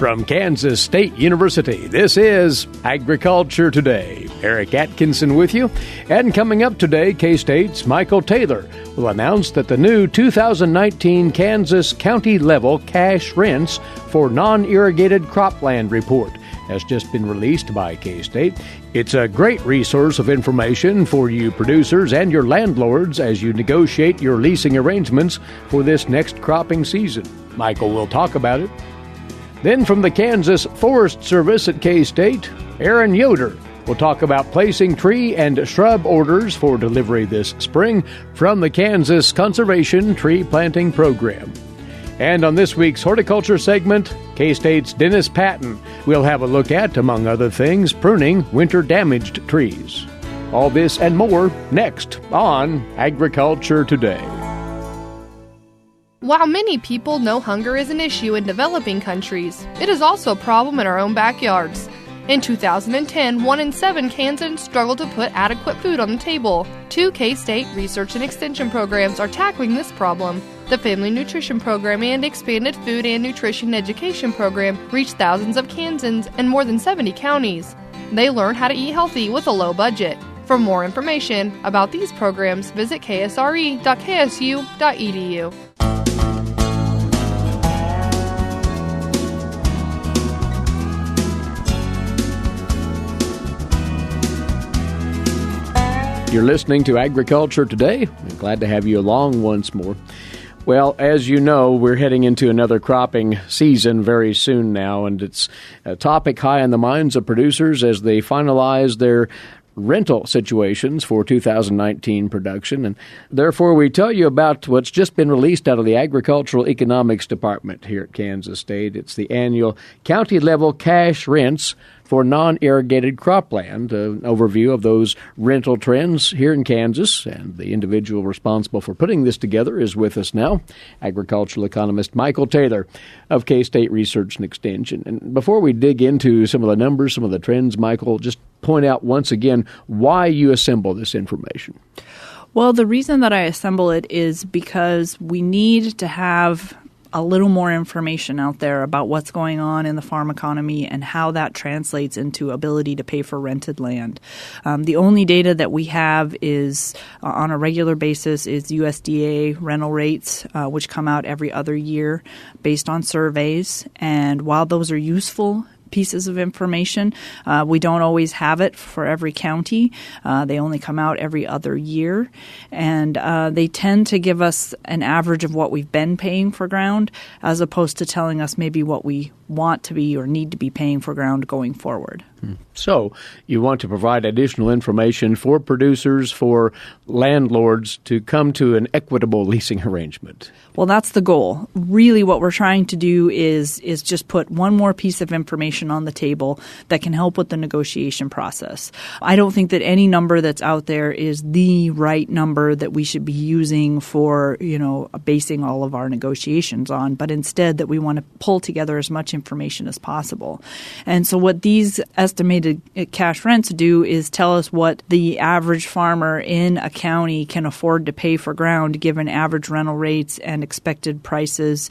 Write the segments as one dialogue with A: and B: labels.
A: From Kansas State University, this is Agriculture Today. Eric Atkinson with you. And coming up today, K-State's Mykel Taylor will announce that the new 2019 Kansas county-level cash rents for non-irrigated cropland report has just been released by K-State. It's a great resource of information for you producers and your landlords as you negotiate your leasing arrangements for this next cropping season. Mykel will talk about it. Then from the Kansas Forest Service at K-State, Aaron Yoder will talk about placing tree and shrub orders for delivery this spring from the Kansas Conservation Tree Planting Program. And on this week's horticulture segment, K-State's Dennis Patton will have a look at, among other things, pruning winter-damaged trees. All this and more next on Agriculture Today.
B: While many people know hunger is an issue in developing countries, it is also a problem in our own backyards. In 2010, 1 in 7 Kansans struggled to put adequate food on the table. 2 K-State research and extension programs are tackling this problem. The Family Nutrition Program and Expanded Food and Nutrition Education Program reach thousands of Kansans in more than 70 counties. They learn how to eat healthy with a low budget. For more information about these programs, visit ksre.ksu.edu.
A: You're listening to Agriculture Today. I'm glad to have you along once more. Well, as you know, we're heading into another cropping season very soon now, and it's a topic high on the minds of producers as they finalize their rental situations for 2019 production. And therefore, we tell you about what's just been released out of the Agricultural Economics Department here at Kansas State. It's the annual county-level cash rents for non-irrigated cropland, an overview of those rental trends here in Kansas. And the individual responsible for putting this together is with us now, agricultural economist Mykel Taylor of K-State Research and Extension. And before we dig into some of the numbers, some of the trends, Mykel, just point out once again why you assemble this information.
C: Well, the reason that I assemble it is because we need to have a little more information out there about what's going on in the farm economy and how that translates into ability to pay for rented land. The only data that we have is on a regular basis is USDA rental rates, which come out every other year based on surveys. And while those are useful pieces of information, we don't always have it for every county. They only come out every other year, and they tend to give us an average of what we've been paying for ground as opposed to telling us maybe what we want to be or need to be paying for ground going forward.
A: So you want to provide additional information for producers, for landlords to come to an equitable leasing arrangement.
C: Well, that's the goal. Really what we're trying to do is just put one more piece of information on the table that can help with the negotiation process. I don't think that any number that's out there is the right number that we should be using for, basing all of our negotiations on, but instead that we want to pull together as much information as possible. And so what these estimated cash rents do is tell us what the average farmer in a county can afford to pay for ground given average rental rates and expected prices,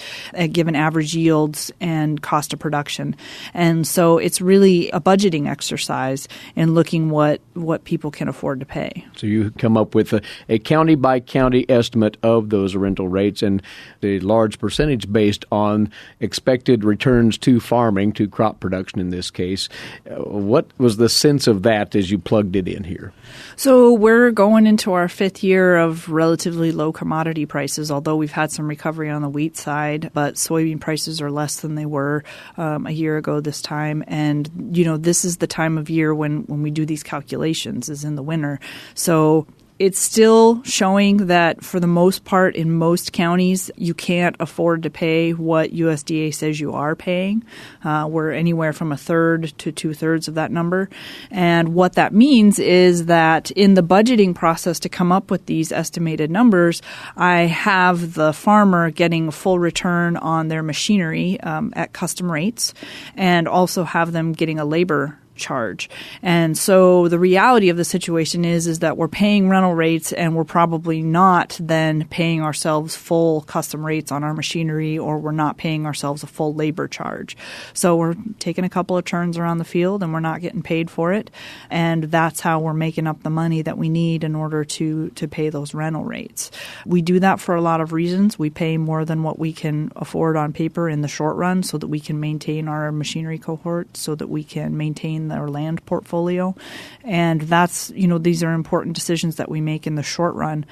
C: given average yields and cost of production. And so it's really a budgeting exercise in looking what people can afford to pay.
A: So you come up with a county-by-county estimate of those rental rates and a large percentage based on expected returns to farming, to crop production in this case. What was the sense of that as you plugged it in here?
C: So we're going into our 5th year of relatively low commodity prices, although we've had some recovery on the wheat side, but soybean prices are less than they were a year ago this time. And, this is the time of year when we do these calculations is in the winter. So it's still showing that for the most part in most counties, you can't afford to pay what USDA says you are paying. We're anywhere from 1/3 to 2/3 of that number. And what that means is that in the budgeting process to come up with these estimated numbers, I have the farmer getting full return on their machinery at custom rates and also have them getting a labor charge. And so the reality of the situation is that we're paying rental rates and we're probably not then paying ourselves full custom rates on our machinery, or we're not paying ourselves a full labor charge. So we're taking a couple of turns around the field and we're not getting paid for it. And that's how we're making up the money that we need in order to pay those rental rates. We do that for a lot of reasons. We pay more than what we can afford on paper in the short run so that we can maintain our machinery cohort, so that we can maintain our land portfolio. And that's, these are important decisions that we make in the short run.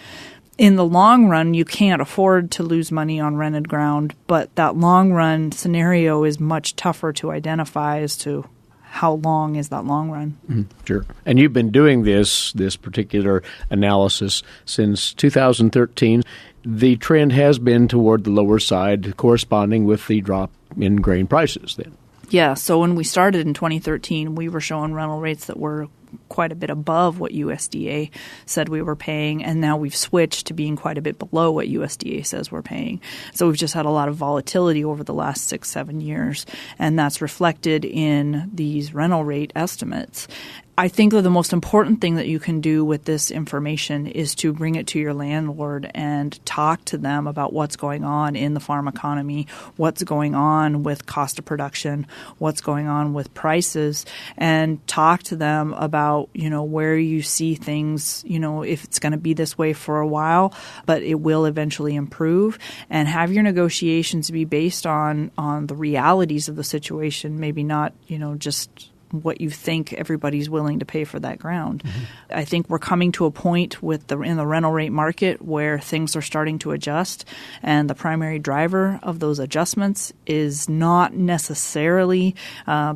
C: In the long run, you can't afford to lose money on rented ground, but that long run scenario is much tougher to identify as to how long is that long run.
A: Sure. And you've been doing this particular analysis since 2013. The trend has been toward the lower side, corresponding with the drop in grain prices then.
C: Yeah, so when we started in 2013, we were showing rental rates that were quite a bit above what USDA said we were paying, and now we've switched to being quite a bit below what USDA says we're paying. So we've just had a lot of volatility over the last 6-7 years, and that's reflected in these rental rate estimates. I think that the most important thing that you can do with this information is to bring it to your landlord and talk to them about what's going on in the farm economy, what's going on with cost of production, what's going on with prices, and talk to them about, where you see things, if it's going to be this way for a while, but it will eventually improve, and have your negotiations be based on the realities of the situation, maybe not, just what you think everybody's willing to pay for that ground. I think we're coming to a point in the rental rate market where things are starting to adjust, and the primary driver of those adjustments is not necessarily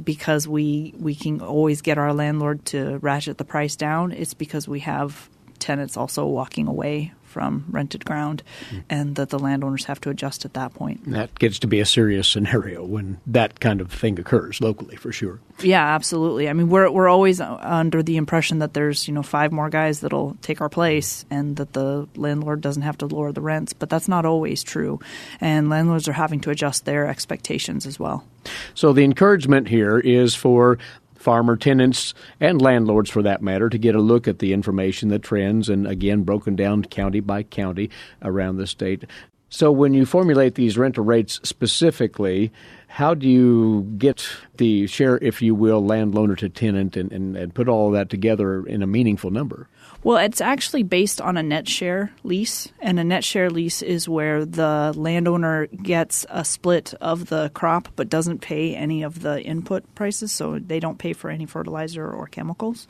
C: because we can always get our landlord to ratchet the price down. It's because we have tenants also walking away from rented ground, and that the landowners have to adjust at that point.
A: And that gets to be a serious scenario when that kind of thing occurs locally, for sure.
C: Yeah, absolutely. I mean, we're always under the impression that there's 5 more guys that'll take our place, and that the landlord doesn't have to lower the rents, but that's not always true, and landlords are having to adjust their expectations as well.
A: So the encouragement here is for farmer tenants and landlords, for that matter, to get a look at the information, the trends, and again, broken down county by county around the state. So when you formulate these rental rates specifically, how do you get the share, if you will, landowner to tenant and put all of that together in a meaningful number?
C: Well, it's actually based on a net share lease, and a net share lease is where the landowner gets a split of the crop but doesn't pay any of the input prices, so they don't pay for any fertilizer or chemicals.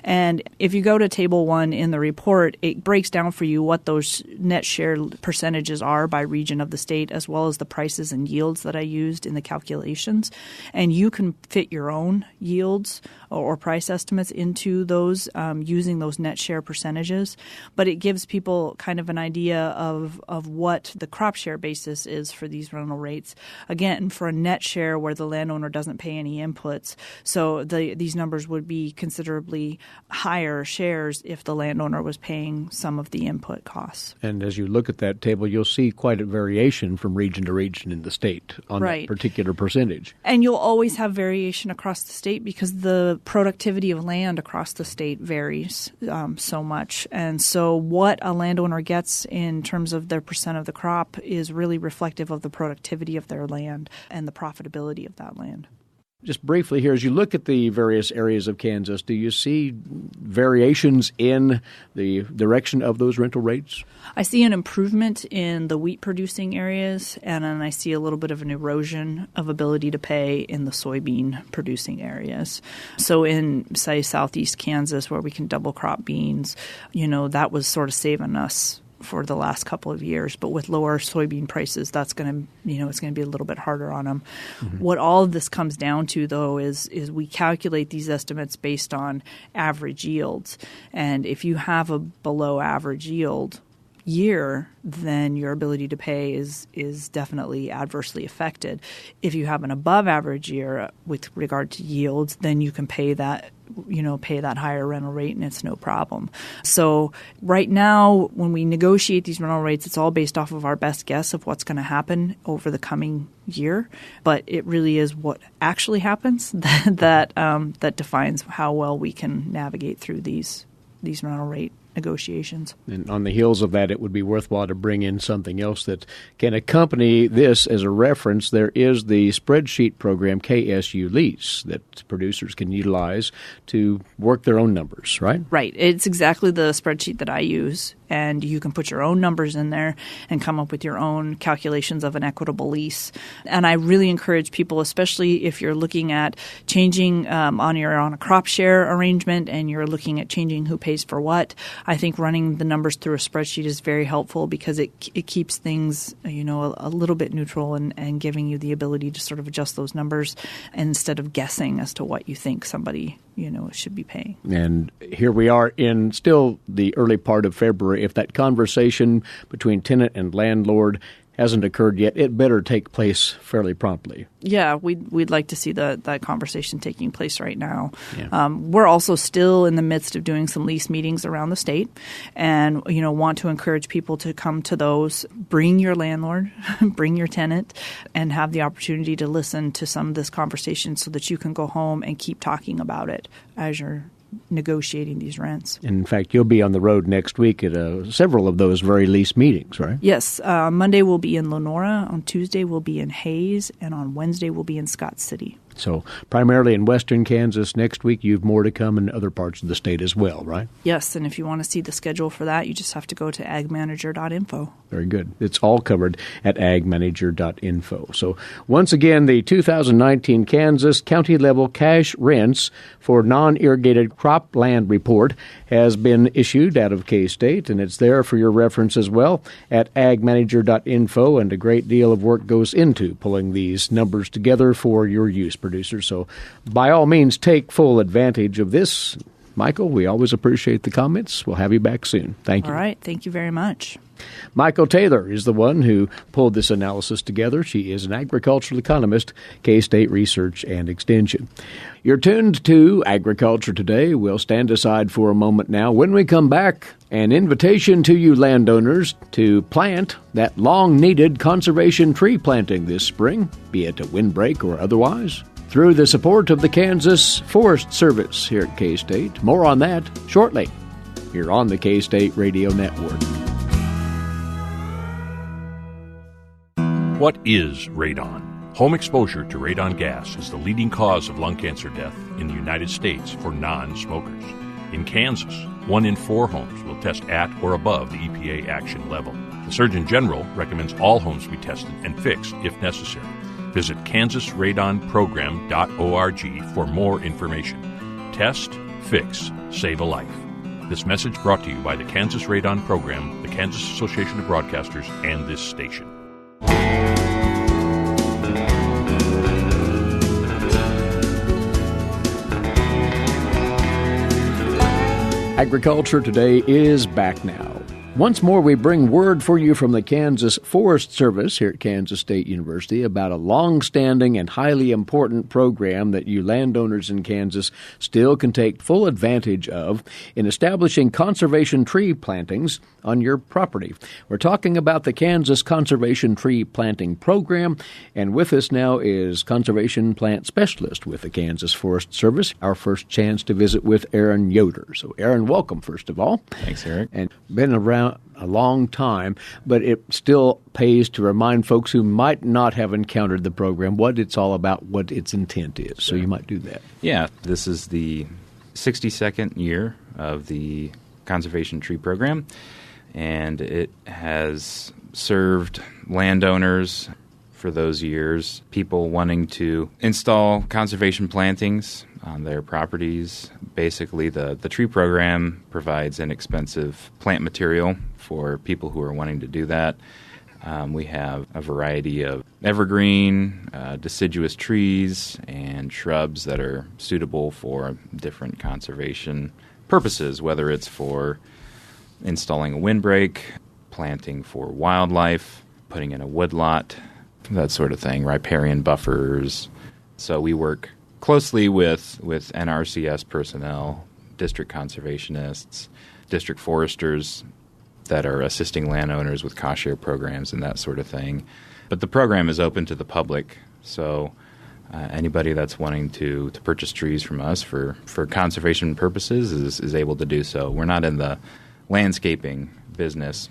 C: And if you go to Table 1 in the report, it breaks down for you what those net share percentages are by region of the state, as well as the prices and yields that I used in the calculations. And you can fit your own yields or price estimates into those using those net share percentages, but it gives people kind of an idea of what the crop share basis is for these rental rates. Again, for a net share where the landowner doesn't pay any inputs, so these numbers would be considerably higher shares if the landowner was paying some of the input costs.
A: And as you look at that table, you'll see quite a variation from region to region in the state on that particular percentage.
C: And you'll always have variation across the state because the productivity of land across the state varies so much. And so what a landowner gets in terms of their percent of the crop is really reflective of the productivity of their land and the profitability of that land.
A: Just briefly here, as you look at the various areas of Kansas, do you see variations in the direction of those rental rates?
C: I see an improvement in the wheat-producing areas, and then I see a little bit of an erosion of ability to pay in the soybean-producing areas. So in, say, southeast Kansas, where we can double crop beans, that was sort of saving us for the last couple of years, but with lower soybean prices, that's going to, it's going to be a little bit harder on them. Mm-hmm. What all of this comes down to, though, is we calculate these estimates based on average yields, and if you have a below average yield, year, then your ability to pay is definitely adversely affected. If you have an above average year with regard to yields, then you can pay that higher rental rate and it's no problem. So right now, when we negotiate these rental rates, it's all based off of our best guess of what's going to happen over the coming year. But it really is what actually happens that defines how well we can navigate through these rental rate negotiations.
A: And on the heels of that, it would be worthwhile to bring in something else that can accompany this as a reference. There is the spreadsheet program, KSU Lease, that producers can utilize to work their own numbers, right?
C: Right. It's exactly the spreadsheet that I use. And you can put your own numbers in there and come up with your own calculations of an equitable lease. And I really encourage people, especially if you're looking at changing on a crop share arrangement and you're looking at changing who pays for what. I think running the numbers through a spreadsheet is very helpful because it keeps things a little bit neutral and giving you the ability to sort of adjust those numbers instead of guessing as to what you think somebody should be paying.
A: And here we are in still the early part of February. If that conversation between tenant and landlord hasn't occurred yet, it better take place fairly promptly.
C: Yeah, we'd like to see that conversation taking place right now.
A: Yeah.
C: We're also still in the midst of doing some lease meetings around the state and, want to encourage people to come to those. Bring your landlord, bring your tenant, and have the opportunity to listen to some of this conversation so that you can go home and keep talking about it as you're negotiating these rents.
A: In fact, you'll be on the road next week at several of those very lease meetings, right?
C: Yes. Monday we'll be in Lenora. On Tuesday we'll be in Hayes. And on Wednesday we'll be in Scott City.
A: So primarily in western Kansas. Next week you have more to come in other parts of the state as well, right?
C: Yes. And if you want to see the schedule for that, you just have to go to agmanager.info.
A: Very good. It's all covered at agmanager.info. So once again, the 2019 Kansas county-level cash rents for non-irrigated cropland report has been issued out of K-State, and it's there for your reference as well at agmanager.info, and a great deal of work goes into pulling these numbers together for your use, producers. So by all means, take full advantage of this. Mykel, we always appreciate the comments. We'll have you back soon. Thank you.
C: All right. Thank you very much.
A: Mykel Taylor is the one who pulled this analysis together. She is an agricultural economist, K-State Research and Extension. You're tuned to Agriculture Today. We'll stand aside for a moment now. When we come back, an invitation to you landowners to plant that long-needed conservation tree planting this spring, be it a windbreak or otherwise, through the support of the Kansas Forest Service here at K-State. More on that shortly here on the K-State Radio Network.
D: What is radon? Home exposure to radon gas is the leading cause of lung cancer death in the United States for non-smokers. In Kansas, 1 in 4 homes will test at or above the EPA action level. The Surgeon General recommends all homes be tested and fixed if necessary. Visit kansasradonprogram.org for more information. Test, fix, save a life. This message brought to you by the Kansas Radon Program, the Kansas Association of Broadcasters, and this station.
A: Agriculture Today is back now. Once more, we bring word for you from the Kansas Forest Service here at Kansas State University about a long-standing and highly important program that you landowners in Kansas still can take full advantage of in establishing conservation tree plantings on your property. We're talking about the Kansas Conservation Tree Planting Program, and with us now is Conservation Plant Specialist with the Kansas Forest Service, our first chance to visit with Aaron Yoder. So, Aaron, welcome, first of all.
E: Thanks, Eric.
A: And been around a long time, but it still pays to remind folks who might not have encountered the program what it's all about, what its intent is. So you might do that.
E: Yeah, this is the 62nd year of the Conservation Tree Program, and it has served landowners for those years, people wanting to install conservation plantings on their properties. Basically, the tree program provides inexpensive plant material for people who are wanting to do that. We have a variety of evergreen, deciduous trees, and shrubs that are suitable for different conservation purposes, whether it's for installing a windbreak, planting for wildlife, putting in a woodlot, that sort of thing, riparian buffers. So we work closely with NRCS personnel, district conservationists, district foresters that are assisting landowners with cost share programs and that sort of thing. But the program is open to the public, so anybody that's wanting to purchase trees from us for conservation purposes is able to do so. We're not in the landscaping business.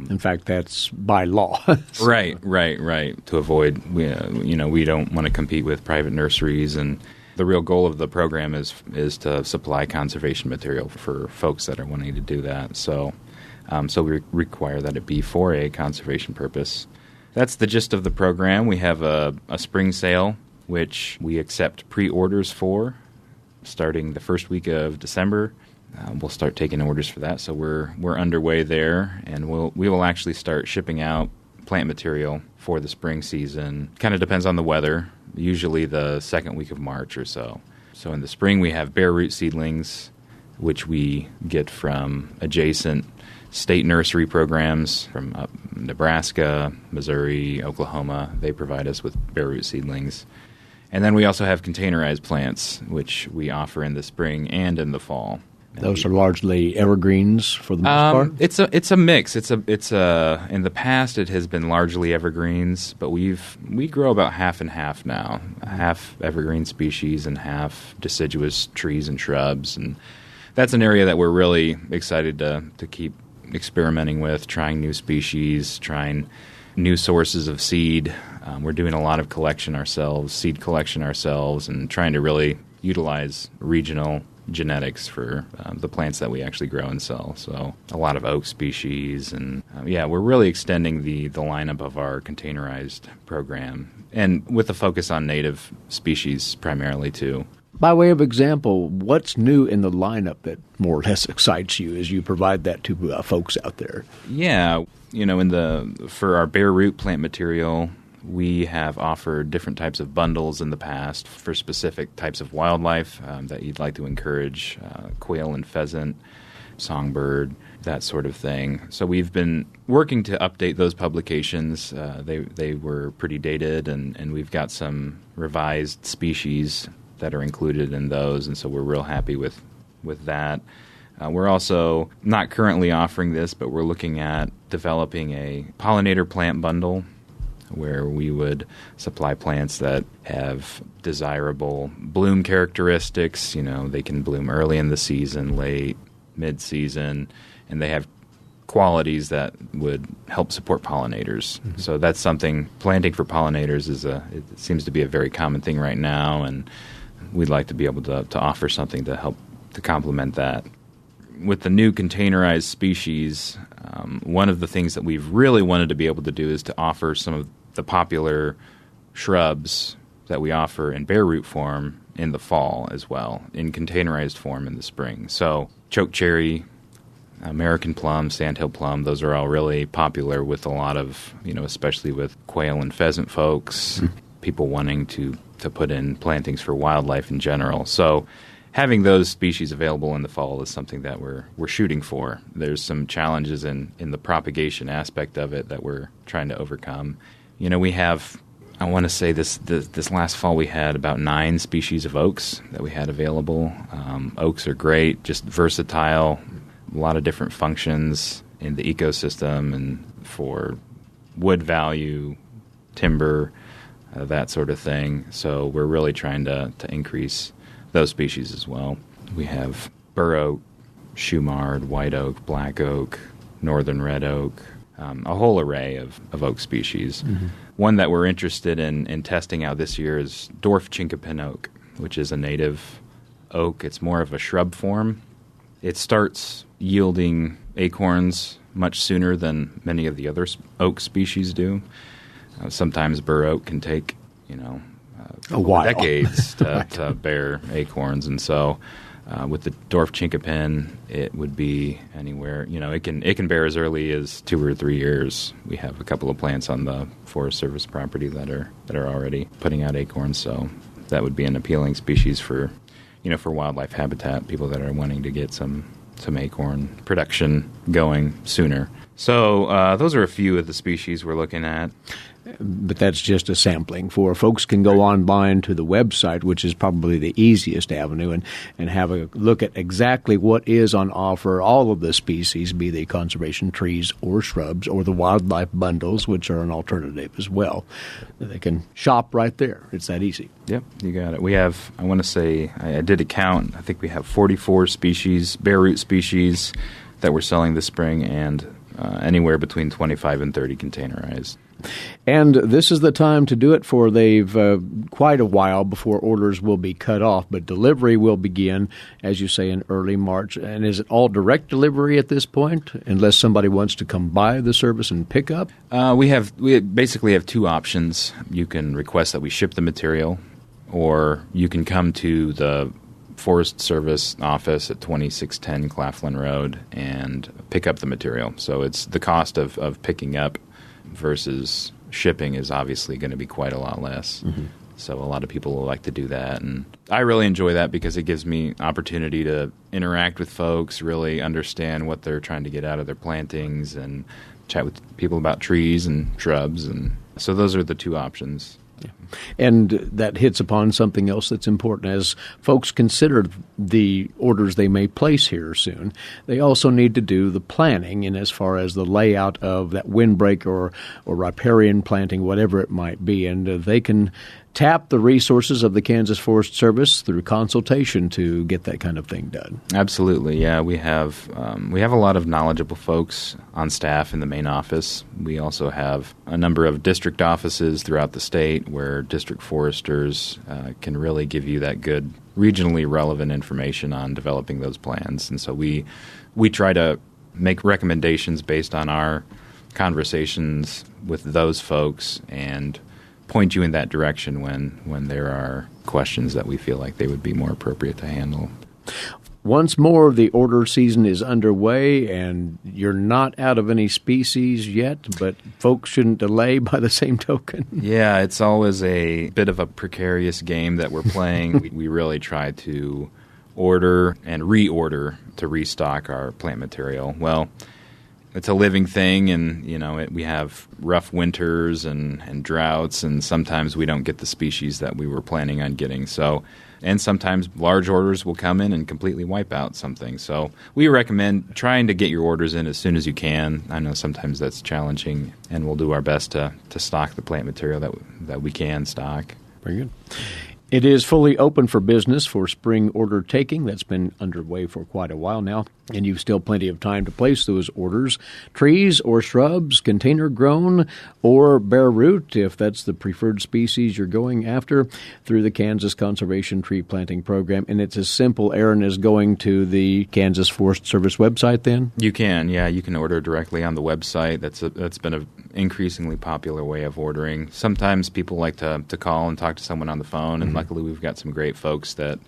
A: In fact, that's by law.
E: Right. To avoid, we don't want to compete with private nurseries, and the real goal of the program is to supply conservation material for folks that are wanting to do that. So we require that it be for a conservation purpose. That's the gist of the program. We have a spring sale, which we accept pre-orders for, starting the first week of December. We'll start taking orders for that, so we're underway there, and we will actually start shipping out plant material for the spring season. Kind of depends on the weather, usually the second week of March or so. So in the spring we have bare root seedlings, which we get from adjacent state nursery programs from Nebraska, Missouri, Oklahoma. They provide us with bare root seedlings. And then we also have containerized plants, which we offer in the spring and in the fall.
A: Those are largely evergreens for the most part?
E: It's a mix. It's a in the past it has been largely evergreens, but we grow about half and half now. Half evergreen species and half deciduous trees and shrubs, and that's an area that we're really excited to keep experimenting with, trying new species, trying new sources of seed. We're doing a lot of seed collection ourselves, and trying to really utilize regional genetics for the plants that we actually grow and sell. So a lot of oak species, and we're really extending the lineup of our containerized program, and with a focus on native species primarily too.
A: By way of example, what's new in the lineup that more or less excites you as you provide that to folks out there?
E: Yeah, for our bare root plant material, we have offered different types of bundles in the past for specific types of wildlife that you'd like to encourage, quail and pheasant, songbird, that sort of thing. So we've been working to update those publications. They were pretty dated, and we've got some revised species that are included in those, and so we're real happy with that. We're also not currently offering this, but we're looking at developing a pollinator plant bundle where we would supply plants that have desirable bloom characteristics. They can bloom early in the season, late, mid-season, and they have qualities that would help support pollinators. Mm-hmm. So that's something, planting for pollinators it seems to be a very common thing right now, and we'd like to be able to offer something to help to complement that. With the new containerized species, one of the things that we've really wanted to be able to do is to offer some of the popular shrubs that we offer in bare root form in the fall as well, in containerized form in the spring. So chokecherry, American plum, sandhill plum, those are all really popular with a lot of, especially with quail and pheasant folks, people wanting to put in plantings for wildlife in general. So having those species available in the fall is something that we're shooting for. There's some challenges in the propagation aspect of it that we're trying to overcome. We have, I want to say this last fall we had about 9 species of oaks that we had available. Oaks are great, just versatile, a lot of different functions in the ecosystem and for wood value, timber, that sort of thing. So we're really trying to increase those species as well. We have bur oak, shumard, white oak, black oak, northern red oak, a whole array of oak species. Mm-hmm. One that we're interested in testing out this year is dwarf chinkapin oak, which is a native oak. It's more of a shrub form. It starts yielding acorns much sooner than many of the other oak species do. Sometimes bur oak can take, a while, decades to bear acorns, and so with the dwarf chinkapin, it would be anywhere. It can bear as early as 2 or 3 years. We have a couple of plants on the Forest Service property that are already putting out acorns, so that would be an appealing species for wildlife habitat. People that are wanting to get some some acorn production going sooner. So those are a few of the species we're looking at.
A: But that's just a sampling. For folks can go online to the website, which is probably the easiest avenue, and have a look at exactly what is on offer, all of the species, be they conservation trees or shrubs, or the wildlife bundles, which are an alternative as well. They can shop right there. It's that easy.
E: Yep, you got it. We have, I want to say, I did a count. I think we have 44 species, bare root species, that we're selling this spring, and anywhere between 25 and 30 containerized.
A: And this is the time to do it, for they've quite a while before orders will be cut off, but delivery will begin, as you say, in early March. And is it all direct delivery at this point, unless somebody wants to come by the service and pick up?
E: We basically have two options. You can request that we ship the material, or you can come to the Forest Service office at 2610 Claflin Road and pick up the material. So it's the cost of picking up versus shipping is obviously going to be quite a lot less. Mm-hmm. So a lot of people will like to do that. And I really enjoy that because it gives me opportunity to interact with folks, really understand what they're trying to get out of their plantings, and chat with people about trees and shrubs. And so those are the two options.
A: Yeah. And that hits upon something else that's important. As folks consider the orders they may place here soon, they also need to do the planning in as far as the layout of that windbreak or riparian planting, whatever it might be. And they can tap the resources of the Kansas Forest Service through consultation to get that kind of thing done.
E: Absolutely, yeah. We have a lot of knowledgeable folks on staff in the main office. We also have a number of district offices throughout the state where district foresters can really give you that good regionally relevant information on developing those plans. And so we try to make recommendations based on our conversations with those folks and point you in that direction when there are questions that we feel like they would be more appropriate to handle.
A: Once more, the order season is underway, and you're not out of any species yet, but folks shouldn't delay by the same token. Yeah,
E: it's always a bit of a precarious game that we're playing. We really try to order and reorder to restock our plant material. Well, it's a living thing, and we have rough winters and droughts, and sometimes we don't get the species that we were planning on getting. And sometimes large orders will come in and completely wipe out something. So we recommend trying to get your orders in as soon as you can. I know sometimes that's challenging, and we'll do our best to stock the plant material that we can stock.
A: Very good. It is fully open for business for spring order taking. That's been underway for quite a while now, and you've still plenty of time to place those orders. Trees or shrubs, container grown or bare root, if that's the preferred species you're going after, through the Kansas Conservation Tree Planting Program. And it's as simple, Aaron, as going to the Kansas Forest Service website then?
E: You can, yeah. You can order directly on the website. That's been an increasingly popular way of ordering. Sometimes people like to call and talk to someone on the phone, and luckily we've got some great folks that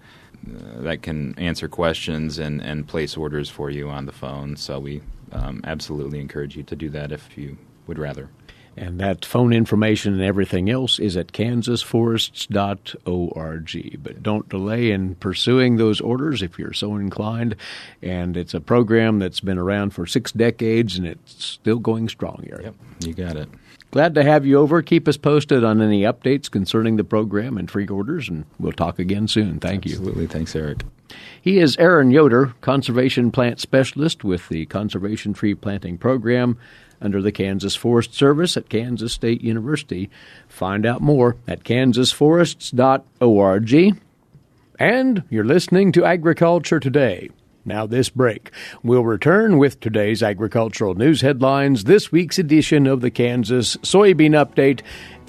E: can answer questions and place orders for you on the phone. So we absolutely encourage you to do that if you would rather.
A: And that phone information and everything else is at kansasforests.org. But don't delay in pursuing those orders if you're so inclined. And it's a program that's been around for 6 decades, and it's still going strong, Eric.
E: Yep, you got it.
A: Glad to have you over. Keep us posted on any updates concerning the program and tree orders, and we'll talk again soon. Thank you.
E: Absolutely. Thanks, Eric.
A: He is Aaron Yoder, Conservation Plant Specialist with the Conservation Tree Planting Program under the Kansas Forest Service at Kansas State University. Find out more at kansasforests.org. And you're listening to Agriculture Today. Now this break. We'll return with today's agricultural news headlines, this week's edition of the Kansas Soybean Update,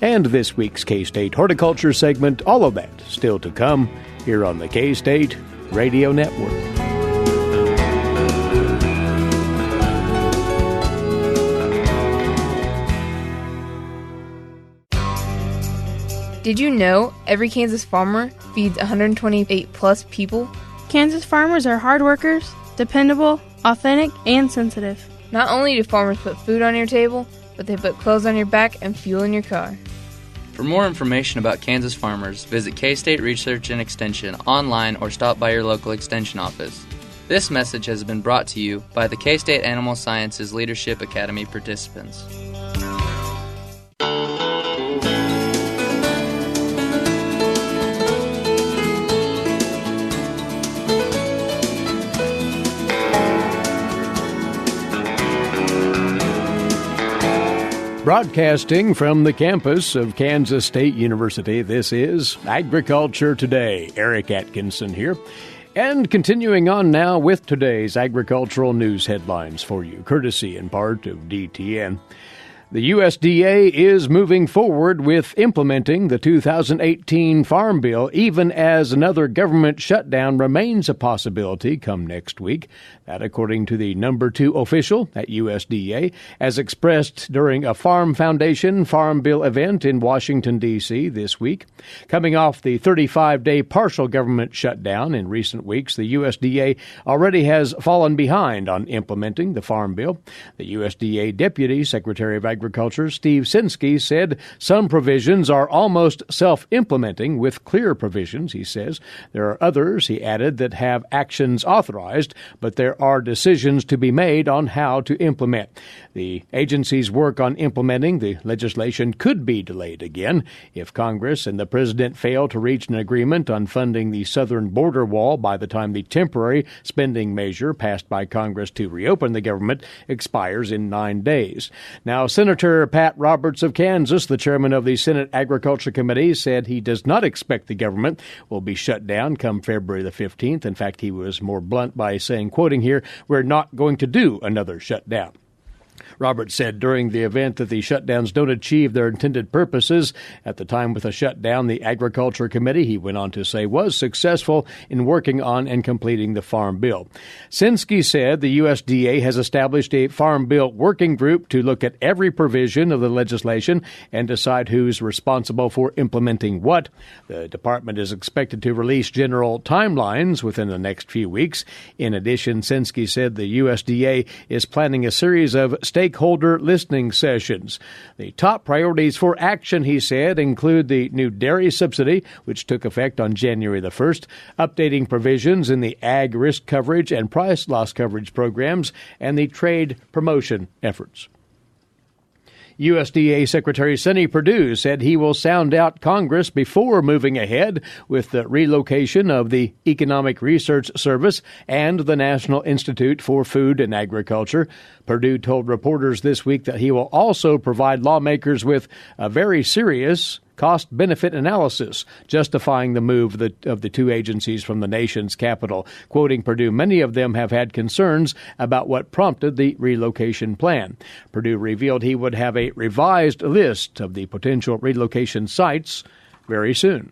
A: and this week's K-State Horticulture segment. All of that still to come here on the K-State Radio Network.
F: Did you know every Kansas farmer feeds 128 plus people?
G: Kansas farmers are hard workers, dependable, authentic, and sensitive.
F: Not only do farmers put food on your table, but they put clothes on your back and fuel in your car.
H: For more information about Kansas farmers, visit K-State Research and Extension online or stop by your local extension office. This message has been brought to you by the K-State Animal Sciences Leadership Academy participants.
A: Broadcasting from the campus of Kansas State University, this is Agriculture Today. Eric Atkinson here. And continuing on now with today's agricultural news headlines for you, courtesy in part of DTN. The USDA is moving forward with implementing the 2018 Farm Bill, even as another government shutdown remains a possibility come next week. That according to the number 2 official at USDA, as expressed during a Farm Foundation Farm Bill event in Washington, D.C. this week. Coming off the 35-day partial government shutdown in recent weeks, the USDA already has fallen behind on implementing the Farm Bill. The USDA Deputy Secretary of Agriculture, Steve Sinskey, said some provisions are almost self-implementing with clear provisions, he says. There are others, he added, that have actions authorized, but there are decisions to be made on how to implement. The agency's work on implementing the legislation could be delayed again if Congress and the President fail to reach an agreement on funding the southern border wall by the time the temporary spending measure passed by Congress to reopen the government expires in 9 days. Now, Senator Pat Roberts of Kansas, the chairman of the Senate Agriculture Committee, said he does not expect the government will be shut down come February the 15th. In fact, he was more blunt by saying, quoting here, "We're not going to do another shutdown." Roberts said during the event that the shutdowns don't achieve their intended purposes. At the time with the shutdown, the Agriculture Committee, he went on to say, was successful in working on and completing the Farm Bill. Sinskey said the USDA has established a Farm Bill working group to look at every provision of the legislation and decide who's responsible for implementing what. The department is expected to release general timelines within the next few weeks. In addition, Sinskey said the USDA is planning a series of stakeholder listening sessions. The top priorities for action, he said, include the new dairy subsidy, which took effect on January the 1st, updating provisions in the ag risk coverage and price loss coverage programs, and the trade promotion efforts. USDA Secretary Sonny Perdue said he will sound out Congress before moving ahead with the relocation of the Economic Research Service and the National Institute for Food and Agriculture. Perdue told reporters this week that he will also provide lawmakers with a very serious cost-benefit analysis justifying the move of the two agencies from the nation's capital. Quoting Perdue, many of them have had concerns about what prompted the relocation plan. Perdue revealed he would have a revised list of the potential relocation sites very soon.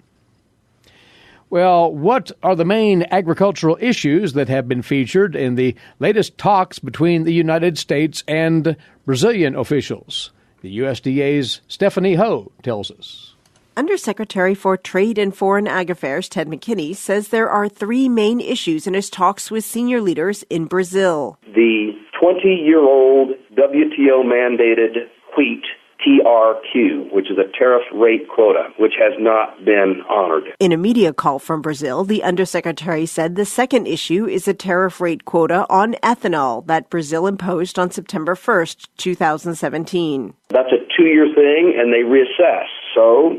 A: Well, what are the main agricultural issues that have been featured in the latest talks between the United States and Brazilian officials? The USDA's Stephanie Ho tells us.
I: Undersecretary for Trade and Foreign Ag Affairs Ted McKinney says there are 3 main issues in his talks with senior leaders in Brazil.
J: The 20-year-old WTO-mandated wheat TRQ, which is a tariff rate quota, which has not been honored.
I: In a media call from Brazil, the Undersecretary said the second issue is a tariff rate quota on ethanol that Brazil imposed on September 1st, 2017.
J: That's a 2-year thing, and they reassess. So,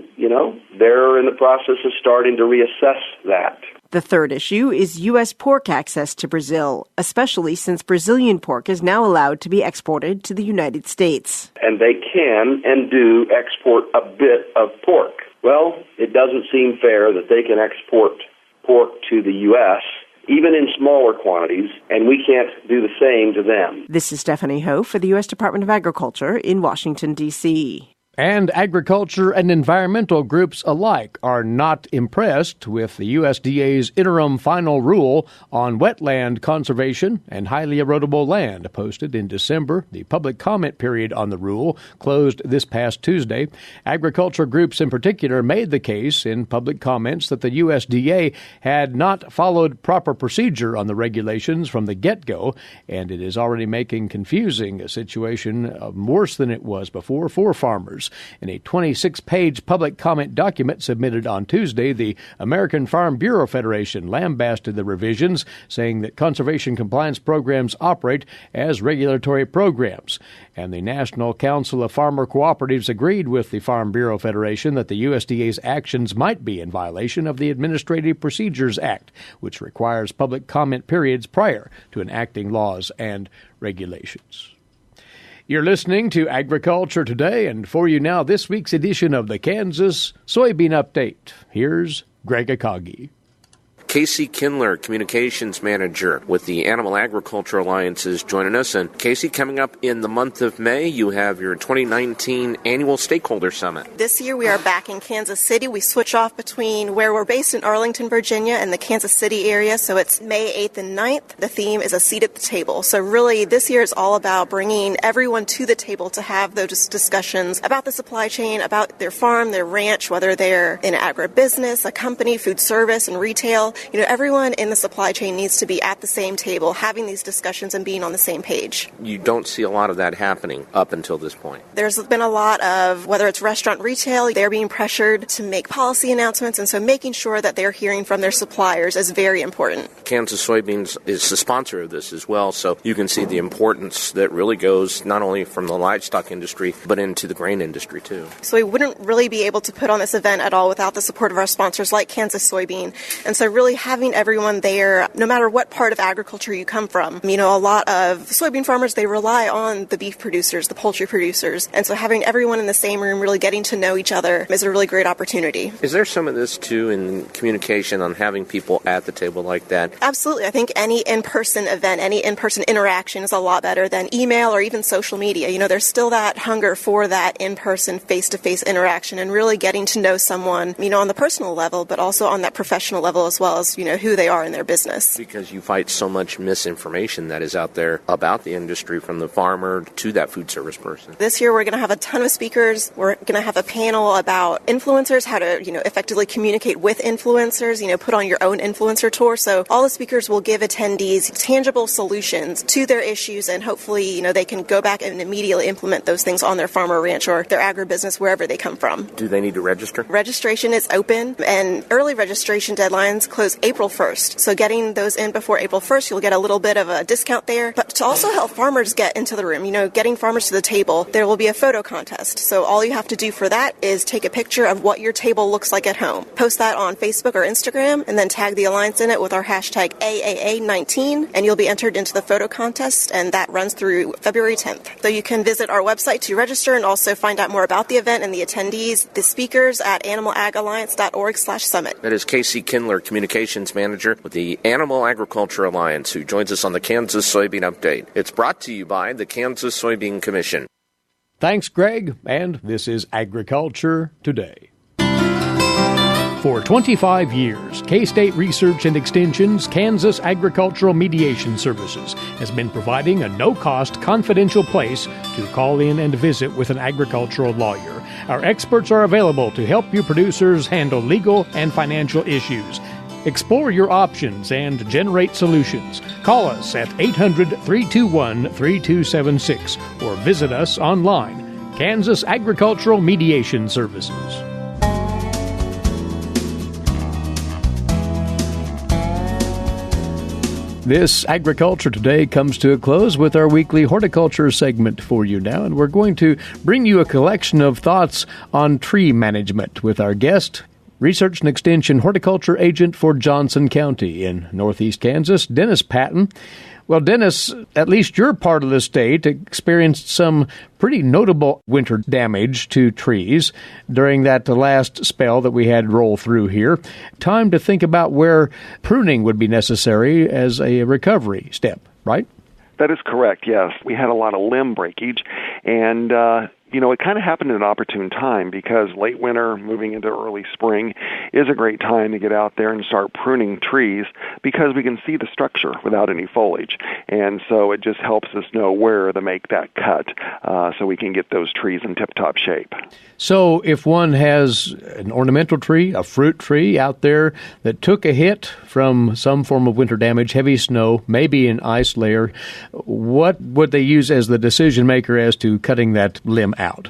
J: they're in the process of starting to reassess that.
I: The third issue is U.S. pork access to Brazil, especially since Brazilian pork is now allowed to be exported to the United States.
J: And they can and do export a bit of pork. Well, it doesn't seem fair that they can export pork to the U.S., even in smaller quantities, and we can't do the same to them.
I: This is Stephanie Ho for the U.S. Department of Agriculture in Washington, D.C.
A: And agriculture and environmental groups alike are not impressed with the USDA's interim final rule on wetland conservation and highly erodible land posted in December. The public comment period on the rule closed this past Tuesday. Agriculture groups in particular made the case in public comments that the USDA had not followed proper procedure on the regulations from the get-go, and it is already making confusing a situation worse than it was before for farmers. In a 26-page public comment document submitted on Tuesday, the American Farm Bureau Federation lambasted the revisions, saying that conservation compliance programs operate as regulatory programs. And the National Council of Farmer Cooperatives agreed with the Farm Bureau Federation that the USDA's actions might be in violation of the Administrative Procedures Act, which requires public comment periods prior to enacting laws and regulations. You're listening to Agriculture Today, and for you now, this week's edition of the Kansas Soybean Update. Here's Greg Akagi.
K: Casey Kindler, Communications Manager with the Animal Agriculture Alliance, is joining us. And Casey, coming up in the month of May, you have your 2019 Annual Stakeholder Summit.
L: This year we are back in Kansas City. We switch off between where we're based in Arlington, Virginia, and the Kansas City area. So it's May 8th and 9th. The theme is a seat at the table. So really this year is all about bringing everyone to the table to have those discussions about the supply chain, about their farm, their ranch, whether they're in agribusiness, a company, food service, and retail. Everyone in the supply chain needs to be at the same table, having these discussions and being on the same page.
K: You don't see a lot of that happening up until this point.
L: There's been a lot of, whether it's restaurant retail, they're being pressured to make policy announcements, and so making sure that they're hearing from their suppliers is very important.
K: Kansas Soybeans is the sponsor of this as well, so you can see the importance that really goes not only from the livestock industry, but into the grain industry too.
L: So we wouldn't really be able to put on this event at all without the support of our sponsors like Kansas Soybean. And so really having everyone there, no matter what part of agriculture you come from. A lot of soybean farmers, they rely on the beef producers, the poultry producers. And so having everyone in the same room, really getting to know each other is a really great opportunity.
K: Is there some of this too in communication on having people at the table like that?
L: Absolutely. I think any in-person event, any in-person interaction is a lot better than email or even social media. There's still that hunger for that in-person, face-to-face interaction and really getting to know someone, on the personal level, but also on that professional level as well as, who they are in their business.
K: Because you fight so much misinformation that is out there about the industry from the farmer to that food service person.
L: This year we're going to have a ton of speakers. We're going to have a panel about influencers, how to, effectively communicate with influencers, put on your own influencer tour. So all the speakers will give attendees tangible solutions to their issues, and hopefully, they can go back and immediately implement those things on their farm or ranch or their agribusiness, wherever they come from.
K: Do they need to register?
L: Registration is open, and early registration deadlines close April 1st. So getting those in before April 1st, you'll get a little bit of a discount there. But to also help farmers get into the room, getting farmers to the table, there will be a photo contest. So all you have to do for that is take a picture of what your table looks like at home. Post that on Facebook or Instagram, and then tag the Alliance in it with our hashtag AAA19, and you'll be entered into the photo contest, and that runs through February 10th. So you can visit our website to register and also find out more about the event and the attendees, the speakers at animalagalliance.org/summit.
K: That is Casey Kindler, Communications Manager with the Animal Agriculture Alliance, who joins us on the Kansas Soybean Update. It's brought to you by the Kansas Soybean Commission.
A: Thanks, Greg, and this is Agriculture Today. For 25 years, K-State Research and Extension's Kansas Agricultural Mediation Services has been providing a no-cost, confidential place to call in and visit with an agricultural lawyer. Our experts are available to help you producers handle legal and financial issues. Explore your options and generate solutions. Call us at 800-321-3276 or visit us online. Kansas Agricultural Mediation Services. This Agriculture Today comes to a close with our weekly horticulture segment for you now, and we're going to bring you a collection of thoughts on tree management with our guest, Research and Extension Horticulture Agent for Johnson County in northeast Kansas, Dennis Patton. Well, Dennis, at least your part of the state experienced some pretty notable winter damage to trees during that last spell that we had roll through here. Time to think about where pruning would be necessary as a recovery step, right?
M: That is correct, yes. We had a lot of limb breakage, and it kind of happened at an opportune time because late winter, moving into early spring, is a great time to get out there and start pruning trees because we can see the structure without any foliage. And so it just helps us know where to make that cut so we can get those trees in tip-top shape.
A: So if one has an ornamental tree, a fruit tree out there that took a hit from some form of winter damage, heavy snow, maybe an ice layer, what would they use as the decision maker as to cutting that limb out?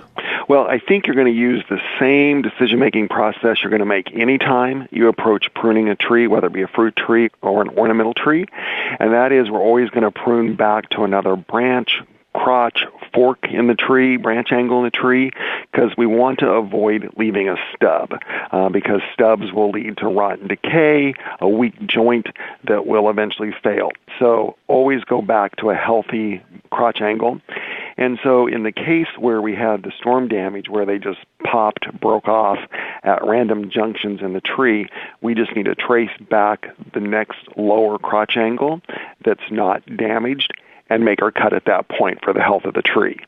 M: Well, I think you're going to use the same decision-making process you're going to make anytime you approach pruning a tree, whether it be a fruit tree or an ornamental tree, and that is we're always going to prune back to another branch, crotch, fork in the tree, branch angle in the tree, because we want to avoid leaving a stub, because stubs will lead to rot and decay, a weak joint that will eventually fail. So always go back to a healthy crotch angle. And so in the case where we had the storm damage, where they just broke off at random junctions in the tree, we just need to trace back the next lower crotch angle that's not damaged and make our cut at that point for the health of the tree.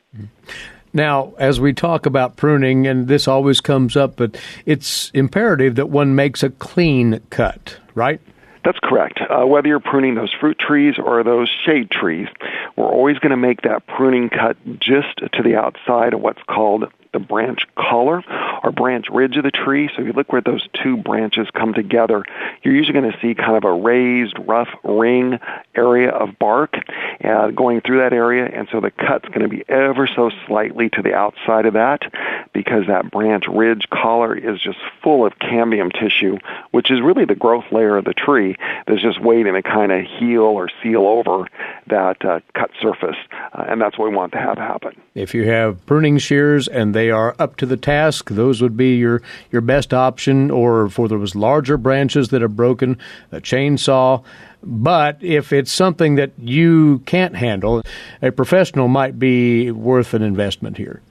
A: Now, as we talk about pruning, and this always comes up, but it's imperative that one makes a clean cut, right?
M: That's correct. Whether you're pruning those fruit trees or those shade trees, we're always going to make that pruning cut just to the outside of what's called the branch collar or branch ridge of the tree. So if you look where those two branches come together, you're usually going to see kind of a raised, rough ring area of bark going through that area. And so the cut's going to be ever so slightly to the outside of that, because that branch ridge collar is just full of cambium tissue, which is really the growth layer of the tree that's just waiting to kind of heal or seal over that cut surface. And that's what we want to have happen.
A: If you have pruning shears and they are up to the task, those would be your best option, or for those larger branches that are broken, a chainsaw. But if it's something that you can't handle, a professional might be worth an investment here.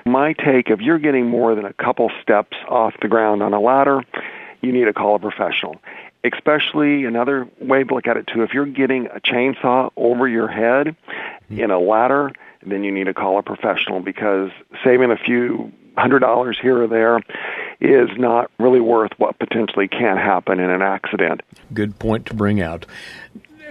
M: My take, if you're getting more than a couple steps off the ground on a ladder, you need to call a professional. Especially, another way to look at it too, if you're getting a chainsaw over your head in a ladder, then you need to call a professional, because saving a few $100 here or there is not really worth what potentially can happen in an accident.
A: Good point to bring out.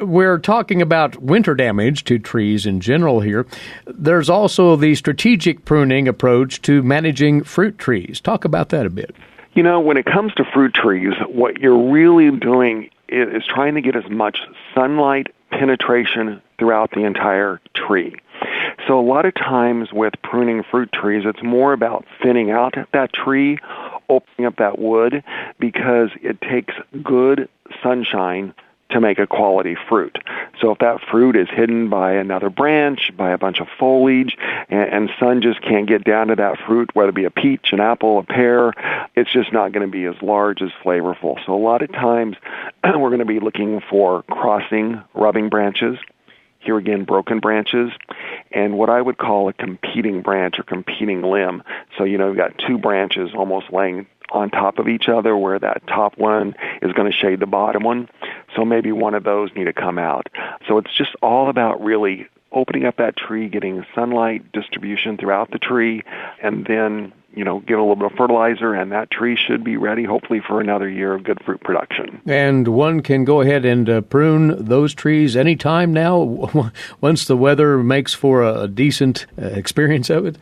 A: We're talking about winter damage to trees in general here. There's also the strategic pruning approach to managing fruit trees. Talk about that a bit.
M: You know, when it comes to fruit trees, what you're really doing is trying to get as much sunlight penetration throughout the entire tree. So a lot of times with pruning fruit trees, it's more about thinning out that tree, opening up that wood, because it takes good sunshine to make a quality fruit. So if that fruit is hidden by another branch, by a bunch of foliage, and sun just can't get down to that fruit, whether it be a peach, an apple, a pear, it's just not going to be as large, as flavorful. So a lot of times we're going to be looking for crossing, rubbing branches. Here again, broken branches, and what I would call a competing branch or competing limb. So, you've got two branches almost laying on top of each other, where that top one is going to shade the bottom one. So maybe one of those need to come out. So it's just all about really opening up that tree, getting sunlight distribution throughout the tree, and then, give a little bit of fertilizer, and that tree should be ready, hopefully, for another year of good fruit production.
A: And one can go ahead and prune those trees anytime now, once the weather makes for a decent experience of it?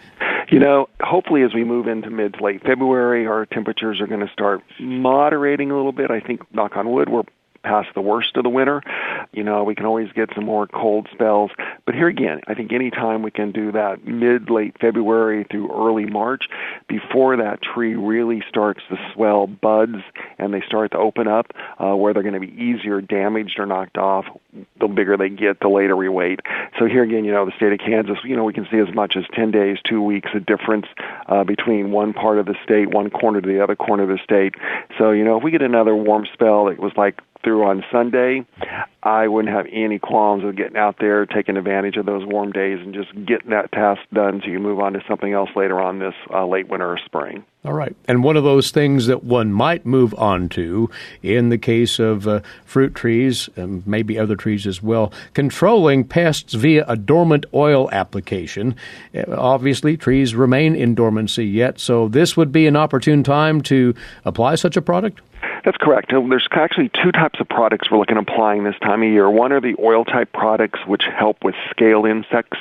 M: Hopefully as we move into mid to late February, our temperatures are going to start moderating a little bit. I think, knock on wood, we're past the worst of the winter. We can always get some more cold spells. But here again, I think any time we can do that mid-late February through early March, before that tree really starts to swell buds and they start to open up, where they're going to be easier damaged or knocked off, the bigger they get, the later we wait. So here again, the state of Kansas, we can see as much as 10 days, 2 weeks, a difference between one part of the state, one corner to the other corner of the state. So, if we get another warm spell that was like through on Sunday, I wouldn't have any qualms with getting out there, taking advantage of those warm days, and just getting that task done so you can move on to something else later on this late winter or spring.
A: All right. And one of those things that one might move on to in the case of fruit trees, and maybe other trees as well, controlling pests via a dormant oil application. Obviously, trees remain in dormancy yet, so this would be an opportune time to apply such a product?
M: That's correct. There's actually two types of products we're looking at applying this time of year. One are the oil-type products, which help with scale insects,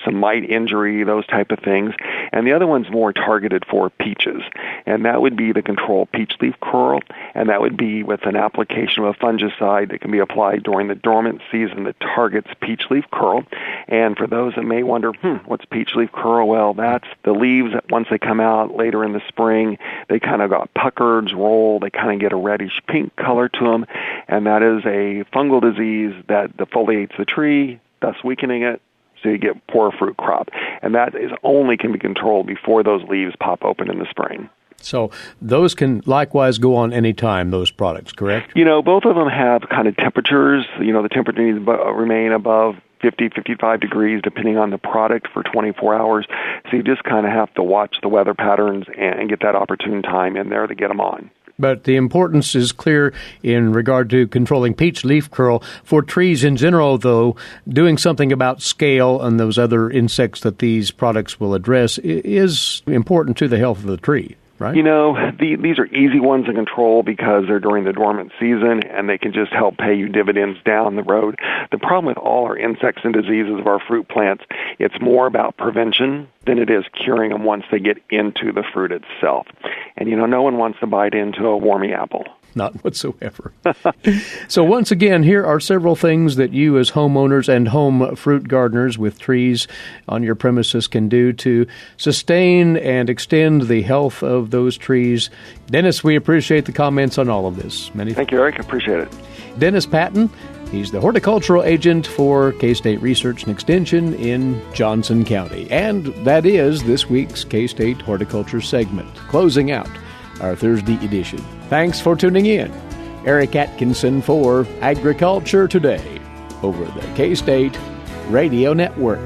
M: some mite injury, those type of things. And the other one's more targeted for peaches. And that would be the control peach leaf curl, and that would be with an application of a fungicide that can be applied during the dormant season that targets peach leaf curl. And for those that may wonder, what's peach leaf curl? Well, that's the leaves, once they come out later in the spring, they kind of got puckered, roll, they kind of get a reddish pink color to them, and that is a fungal disease that defoliates the tree, thus weakening it, so you get poor fruit crop. And that is only can be controlled before those leaves pop open in the spring.
A: So those can likewise go on any time, those products, correct?
M: Both of them have kind of temperatures. The temperature needs to remain above 50, 55 degrees, depending on the product, for 24 hours. So you just kind of have to watch the weather patterns and get that opportune time in there to get them on.
A: But the importance is clear in regard to controlling peach leaf curl. For trees in general, though, doing something about scale and those other insects that these products will address is important to the health of the tree. Right?
M: These are easy ones to control because they're during the dormant season, and they can just help pay you dividends down the road. The problem with all our insects and diseases of our fruit plants, it's more about prevention than it is curing them once they get into the fruit itself. And, no one wants to bite into a wormy apple.
A: Not whatsoever. So once again, here are several things that you as homeowners and home fruit gardeners with trees on your premises can do to sustain and extend the health of those trees. Dennis, we appreciate the comments on all of this.
M: Thank you, Eric. I appreciate it.
A: Dennis Patton, he's the horticultural agent for K-State Research and Extension in Johnson County. And that is this week's K-State Horticulture segment, closing out our Thursday edition. Thanks for tuning in. Eric Atkinson for Agriculture Today over the K-State Radio Network.